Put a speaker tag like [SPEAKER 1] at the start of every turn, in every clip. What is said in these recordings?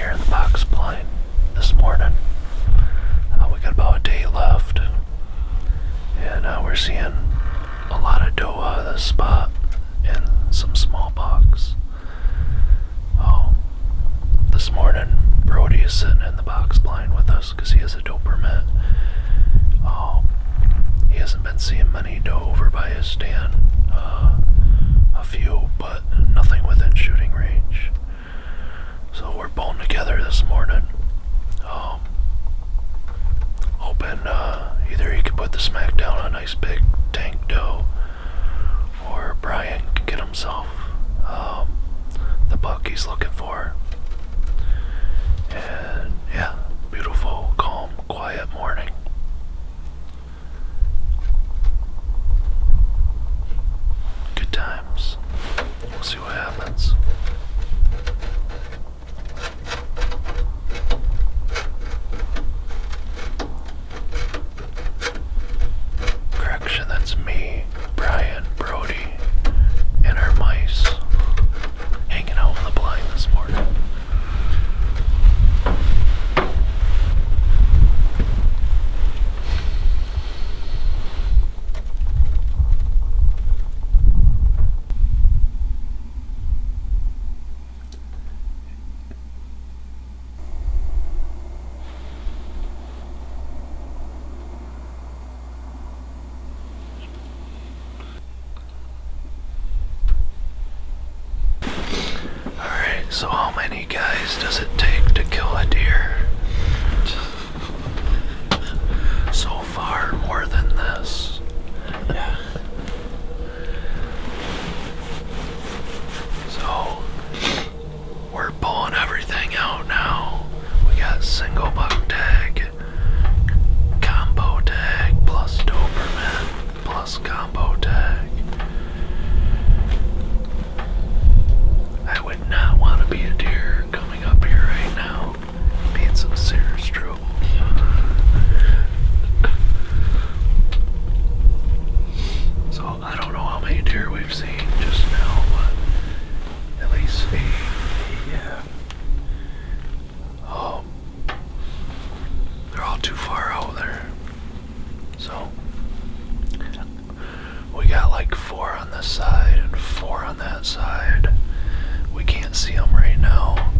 [SPEAKER 1] here in the box blind this morning. We got about a day left, and we're seeing a lot of doe out of this spot and some small bucks. This morning, Brody is sitting in the box blind with us because he has a doe permit. He hasn't been seeing many doe over by his stand. A few, but nothing within shooting range. So we're pulling together this morning. Hoping either he can put the smack down on a nice big tank doe, or Brian can get himself the buck he's looking for. And yeah, beautiful, calm, quiet morning. Good times. We'll see what happens. Correction, that's me, Brian, Brody, and our mice hanging out in the blind this morning. So how many guys does it take to kill a deer? So far, more than this.
[SPEAKER 2] Yeah.
[SPEAKER 1] So, we're pulling everything out now. We got single buck tag, combo tag, plus doe permit, plus combo tag. I would not want to be a deer coming up here right now, being some serious trouble. So I don't know how many deer we've seen just now, but at least 8.
[SPEAKER 2] Yeah.
[SPEAKER 1] They're all too far out there. So we got like 4 on this side and 4 on that side. We can't see them right now,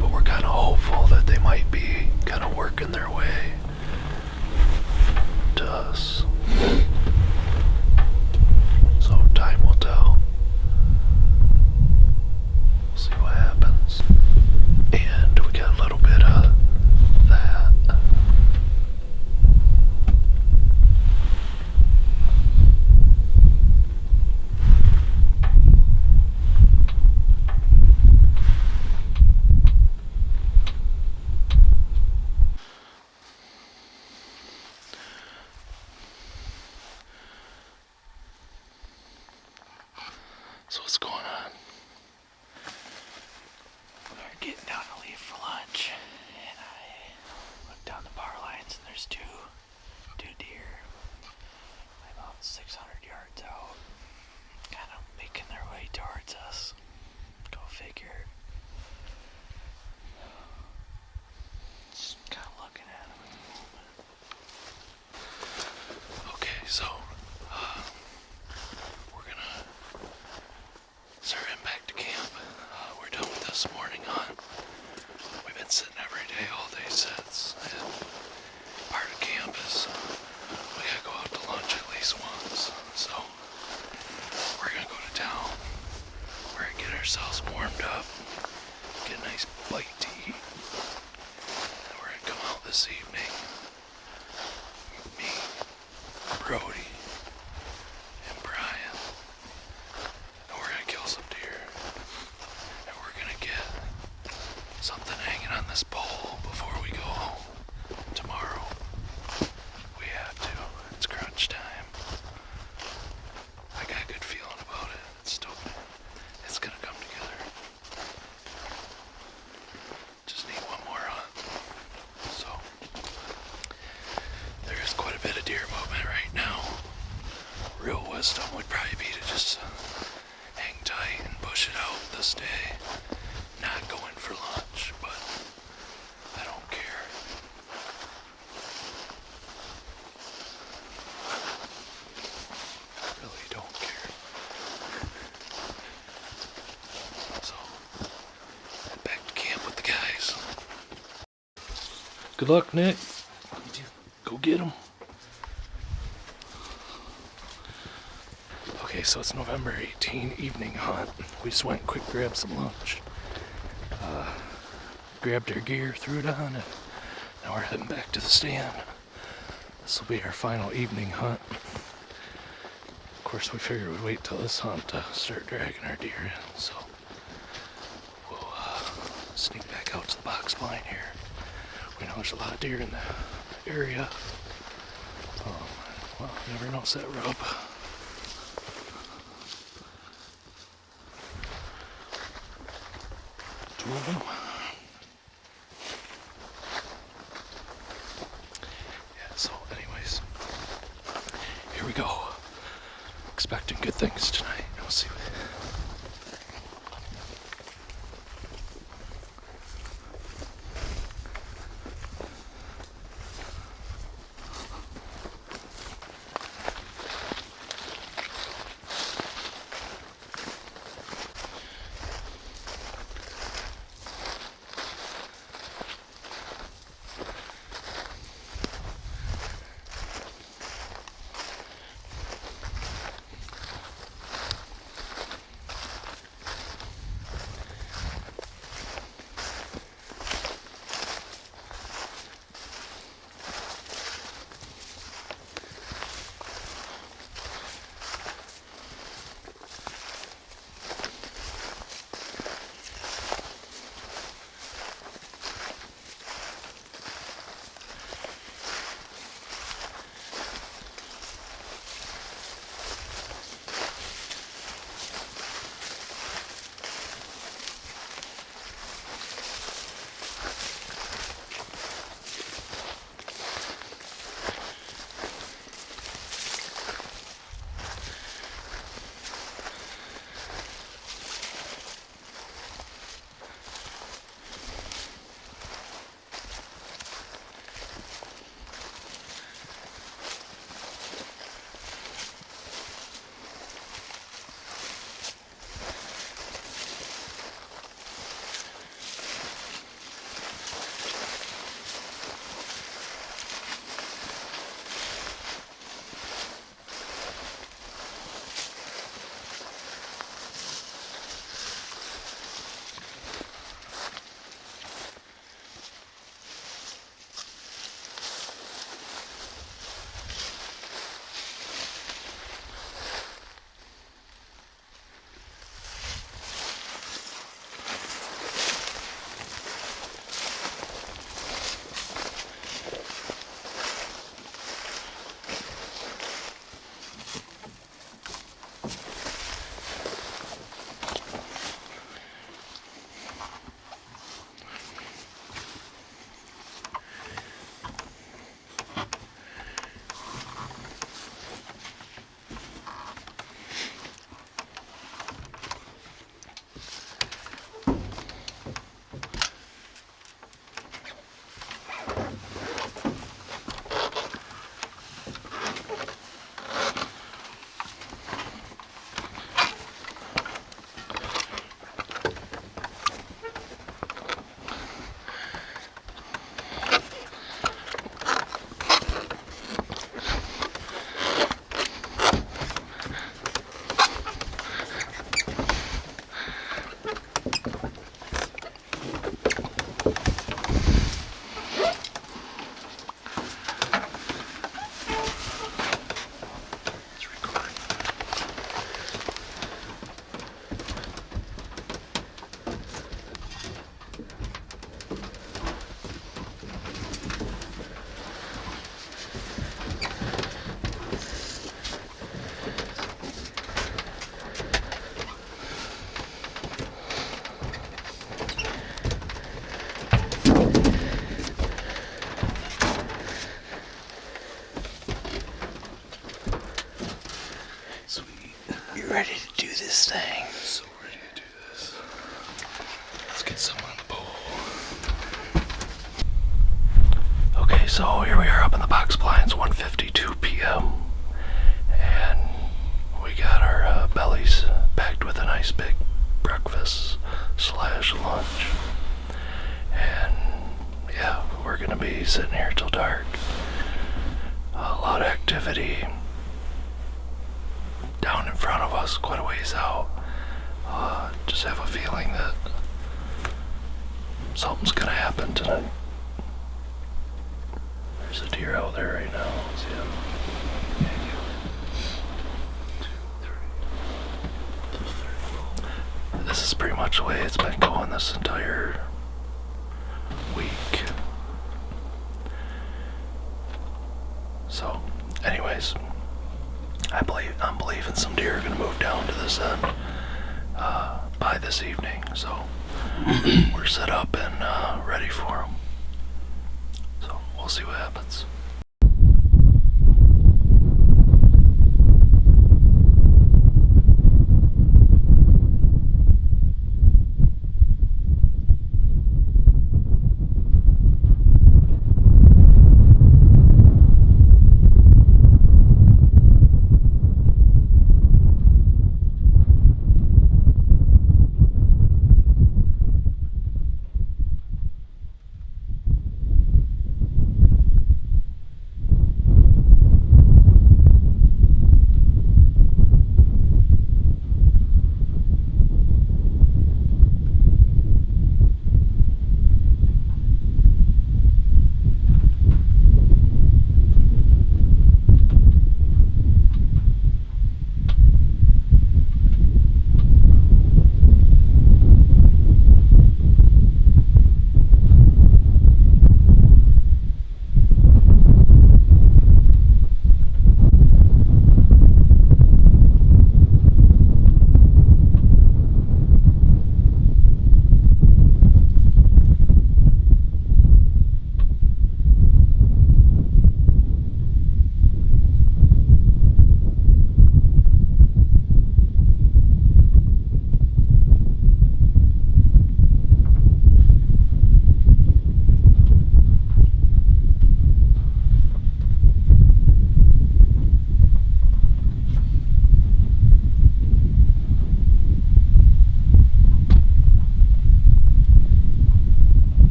[SPEAKER 1] but we're kind of hopeful that they might be kind of working their way to us. So time will tell. We'll see what happens. And we got a little bit of that. So what's going on?
[SPEAKER 2] We're getting down to leave for lunch, and I look down the power lines, and there's two deer about 600 yards out, kind of making their way towards us. Go figure. Just kind of looking at them at the moment.
[SPEAKER 1] Okay, so we're gonna start heading back to camp. We're done with this morning on. We've been sitting every day, all day sits. And part of camp is we gotta go out to lunch at least once. So we're gonna go to town. We're gonna get ourselves warmed up, get a nice bite to eat. And we're gonna come out this evening. Me, Brody, and Brian. And we're gonna kill some deer. And we're gonna get something hanging on this pole before we go home tomorrow. We have to. It's crunch time. I got a good feeling about it. It's gonna come together. Just need one more hunt. So there is quite a bit of deer movement right now. Real wisdom would probably be to just hang tight and push it out this day. Not going for lunch, but Good luck, Nick. Go get him. Okay, so it's November 18, evening hunt. We just went quick, grabbed some lunch. Grabbed our gear, threw it on, and now we're heading back to the stand. This will be our final evening hunt. Of course, we figured we'd wait till this hunt to start dragging our deer in, so we'll sneak back out to the box blind here. We know there's a lot of deer in the area. Well, never knows that rub. Two of them. Yeah, so anyways, here we go. Expecting good things tonight. We'll see what...
[SPEAKER 2] ready to do this thing.
[SPEAKER 1] So ready to do this. Let's get some on the pole. Okay, so here we are up in the box blinds, 1:52 p.m. And we got our bellies packed with a nice big breakfast / lunch. And yeah, we're gonna be sitting here till dark. A lot of activity down in front of us, quite a ways out. Just have a feeling that something's gonna happen tonight. There's a deer out there right now. See him? This is pretty much the way it's been going this entire week. So, anyways, I'm believing some deer are gonna move down to this end by this evening. So we're set up and ready for them. So we'll see what happens.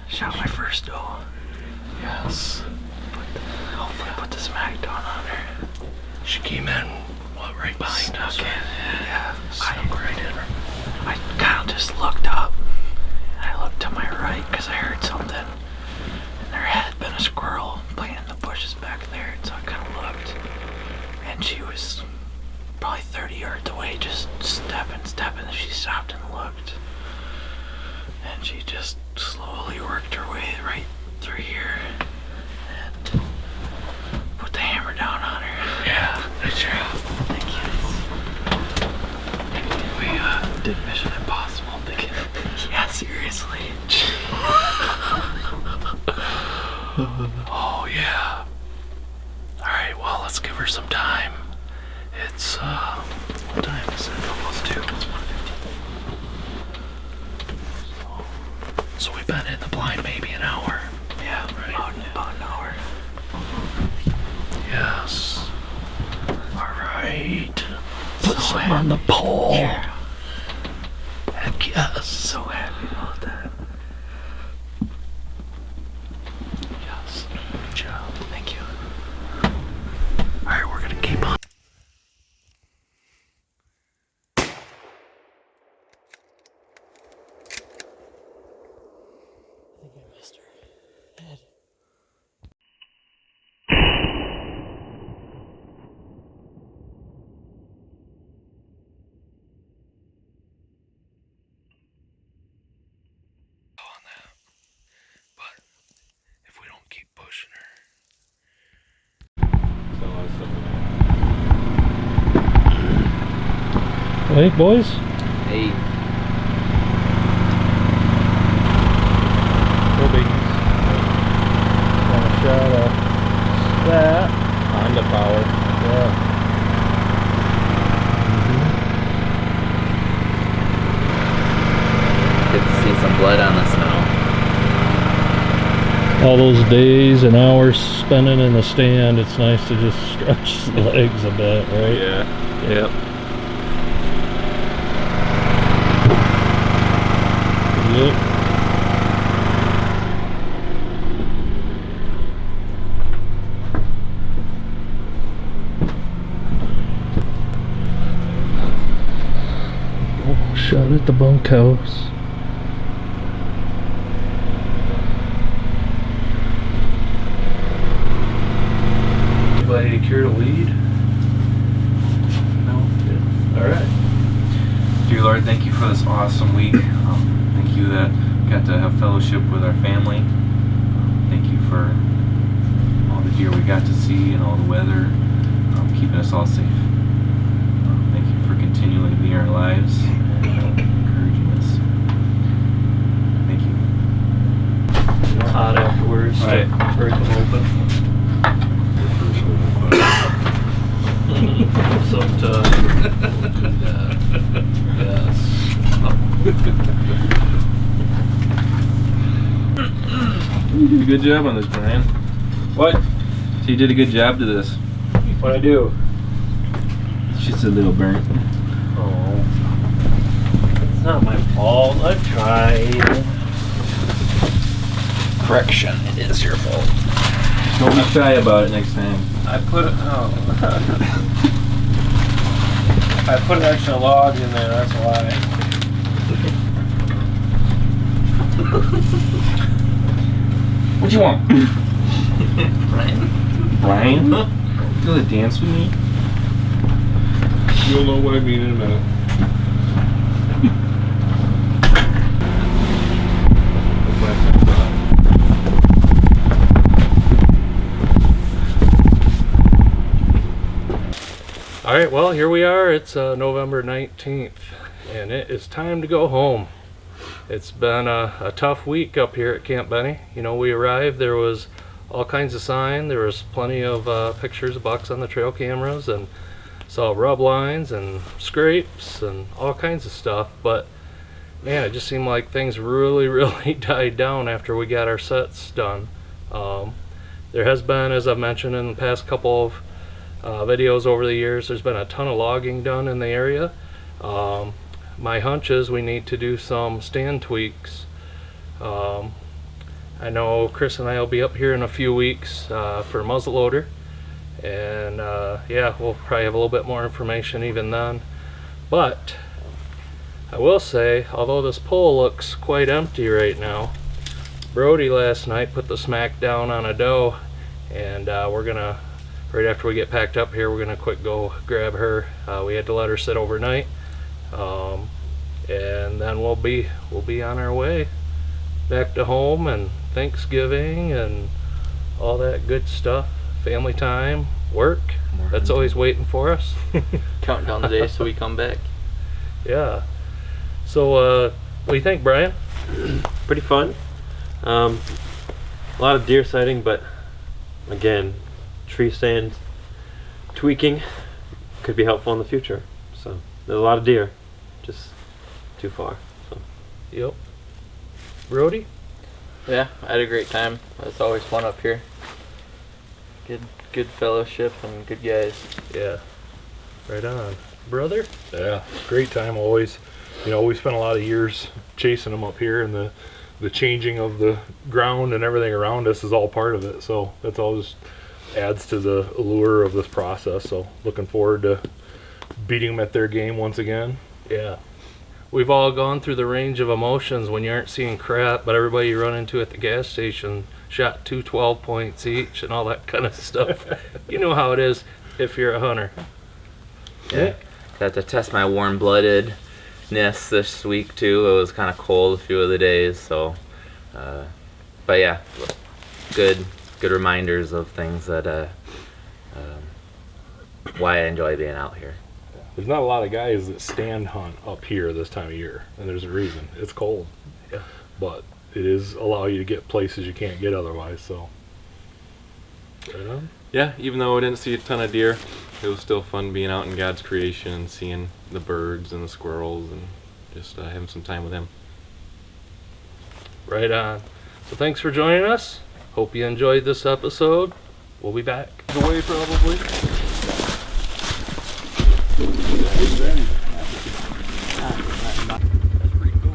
[SPEAKER 1] Shot my first doe. Yes. Hopefully put the smack down on her. She came in, right behind us? Okay. Yeah. Snuck right in her. I kind of just looked up. And I looked to my right because I heard something. And there had been a squirrel playing in the bushes back there. So I kind of looked. And she was probably 30 yards away, just stepping. And she stopped and looked. And she just slowly worked her way right through here and put the hammer down on her. Yeah, good job. Thank you. We did Mission Impossible thinking. Yeah, seriously. Oh yeah. Alright, well, let's give her some time. It's what time is it? Almost 2. It's 1:15. So we've been in the blind maybe an hour. Yeah, right. About an hour. Yes. Alright. Put some on the pole. Yeah. Heck yes. So happy about that. Yes. Good job. Thank you. Alright, we're gonna keep on. I think I missed her head. Hey, boys.
[SPEAKER 2] Hey.
[SPEAKER 1] No biggies. Want a shot of that Honda power. Yeah.
[SPEAKER 2] Good to see some blood on the snow.
[SPEAKER 1] All those days and hours spending in the stand, it's nice to just stretch the legs a bit, right?
[SPEAKER 3] Yeah. Yep.
[SPEAKER 1] Yep. Oh, shot at the bunkhouse. Anybody care to lead?
[SPEAKER 3] No.
[SPEAKER 1] Yeah. All right.
[SPEAKER 3] Dear Lord, thank you for this awesome week. Thank you that we got to have fellowship with our family. Thank you for all the deer we got to see and all the weather, keeping us all safe. Thank you for continually being in our lives and encouraging us. Thank you.
[SPEAKER 1] Hot afterwards.
[SPEAKER 3] Right.
[SPEAKER 1] Break them open. Sometimes. Yes.
[SPEAKER 3] You did a good job on this, Brian. What? So you did a good job to this.
[SPEAKER 1] What'd I do?
[SPEAKER 3] It's just a little burnt.
[SPEAKER 1] Oh. It's not my fault. I tried.
[SPEAKER 2] Correction, it is your fault.
[SPEAKER 3] Don't be shy about it next time.
[SPEAKER 4] I put I put an extra log in there, that's why.
[SPEAKER 3] What you want?
[SPEAKER 2] Brian?
[SPEAKER 3] Brian? You gonna dance with me?
[SPEAKER 4] You'll know what I mean in a minute.
[SPEAKER 1] Alright, well, here we are. It's November 19th, and it is time to go home. It's been a tough week up here at Camp Benny. You know, we arrived, there was all kinds of sign, there was plenty of pictures of bucks on the trail cameras, and saw rub lines and scrapes and all kinds of stuff, but man, it just seemed like things really died down after we got our sets done. There has been, as I've mentioned in the past couple of videos over the years, there's been a ton of logging done in the area. My hunch is we need to do some stand tweaks. I know Chris and I will be up here in a few weeks for muzzleloader, and yeah, we'll probably have a little bit more information even then. But I will say, although this pole looks quite empty right now, Brody last night put the smack down on a doe, and we're gonna, right after we get packed up here, we're gonna quick go grab her. We had to let her sit overnight, and then we'll be on our way back to home and Thanksgiving and all that good stuff. Family time, work. That's always waiting for us.
[SPEAKER 2] Counting down the days till we come back.
[SPEAKER 1] Yeah. So, what do you think, Brian?
[SPEAKER 4] Pretty fun. A lot of deer sighting, but again, tree stand tweaking could be helpful in the future. So there's a lot of deer, just too far. So.
[SPEAKER 1] Yep. Brody?
[SPEAKER 2] Yeah, I had a great time. It's always fun up here. Good fellowship and good guys.
[SPEAKER 1] Yeah. Right on. Brother? Yeah, great time always. You know, we spent a lot of years chasing them up here, and the changing of the ground and everything around us is all part of it. So that's all just adds to the allure of this process. So looking forward to beating them at their game once again. Yeah. We've all gone through the range of emotions when you aren't seeing crap, but everybody you run into at the gas station shot 2 12 points each and all that kind of stuff. You know how it is if you're a hunter.
[SPEAKER 2] Yeah. Got to test my warm-bloodedness this week too. It was kind of cold a few of the days, so but yeah, good reminders of things that why I enjoy being out here.
[SPEAKER 5] there's not a lot of guys that stand hunt up here this time of year, and there's a reason. It's cold.
[SPEAKER 2] Yeah.
[SPEAKER 5] But it is allow you to get places you can't get otherwise, so. Right on.
[SPEAKER 4] Yeah, even though I didn't see a ton of deer, it was still fun being out in God's creation and seeing the birds and the squirrels and just having some time with him.
[SPEAKER 5] Right on. So thanks for joining us. Hope you enjoyed this episode. We'll be back. Away probably. That's pretty cool.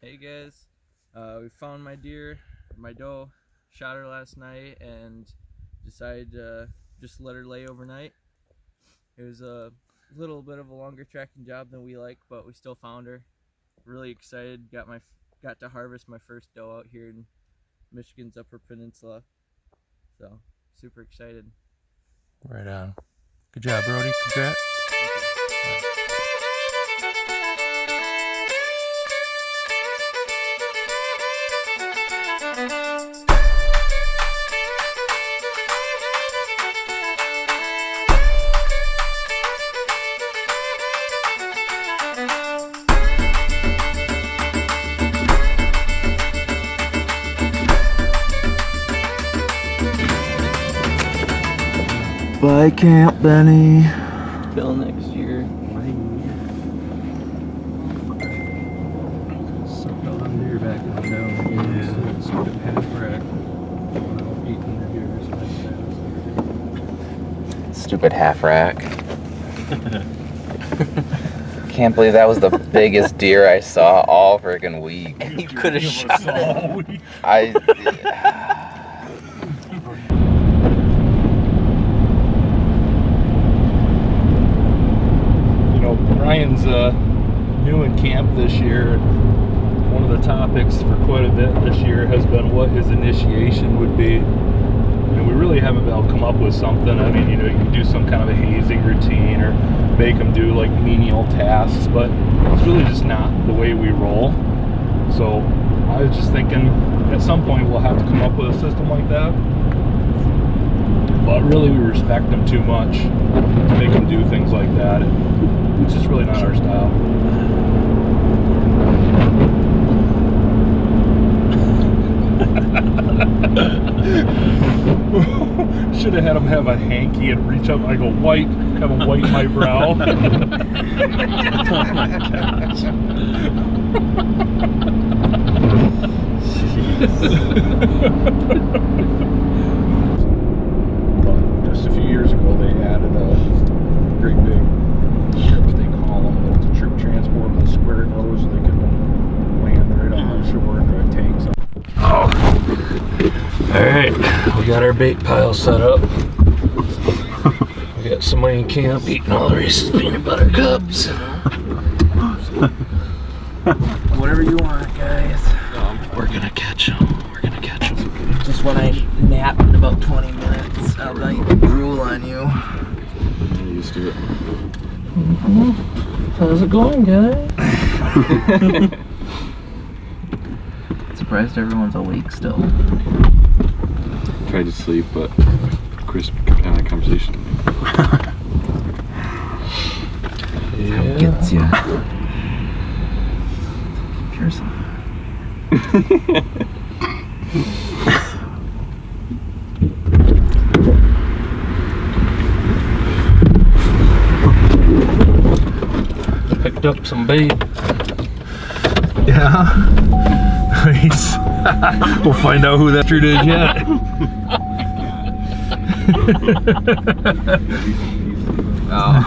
[SPEAKER 2] Hey guys, we found my deer, my doe, shot her last night and decided to just let her lay overnight. It was a little bit of a longer tracking job than we like, but we still found her. Really excited, got to harvest my first doe out here in Michigan's Upper Peninsula. So, super excited.
[SPEAKER 5] Right on. Good job, Brody. Congrats.
[SPEAKER 2] Bye, Camp Benny. Till next year.
[SPEAKER 5] Sucked all them deer back in the down. Yeah. Stupid half rack. Eating their deer like that.
[SPEAKER 6] Stupid half rack. Can't believe that was the biggest deer I saw all friggin' week.
[SPEAKER 2] You could have shot it.
[SPEAKER 5] Ryan's new in camp this year. One of the topics for quite a bit this year has been what his initiation would be. And we really haven't been able to come up with something. I mean, you can do some kind of a hazing routine or make him do like menial tasks, but it's really just not the way we roll. So I was just thinking at some point we'll have to come up with a system like that. But really we respect him too much to make him do things like that. It's just really not our style. Should have had him have a hanky and reach up. I go wipe, have him wipe my brow. Oh my gosh. But just a few years ago, they added a great big ships, they call them, but it's a troop transport with a square nose, so they can land right on the shore and drive tanks up. Oh. Alright, we got our bait pile set up. We got somebody in camp eating all the Reese's peanut butter cups. Whatever you want, guys.
[SPEAKER 2] We're gonna catch him. We're gonna catch him. Just when I nap in about 20 minutes, I'll drool on you.
[SPEAKER 3] I'm used to it.
[SPEAKER 2] Mm-hmm. How's it going, guys? Surprised everyone's awake still.
[SPEAKER 3] Tried to sleep, but Chris had a conversation.
[SPEAKER 2] Yeah. Gets ya. Cheers.
[SPEAKER 5] Picked up some bait. Yeah. Nice. We'll find out who that dude is yet.
[SPEAKER 6] Oh.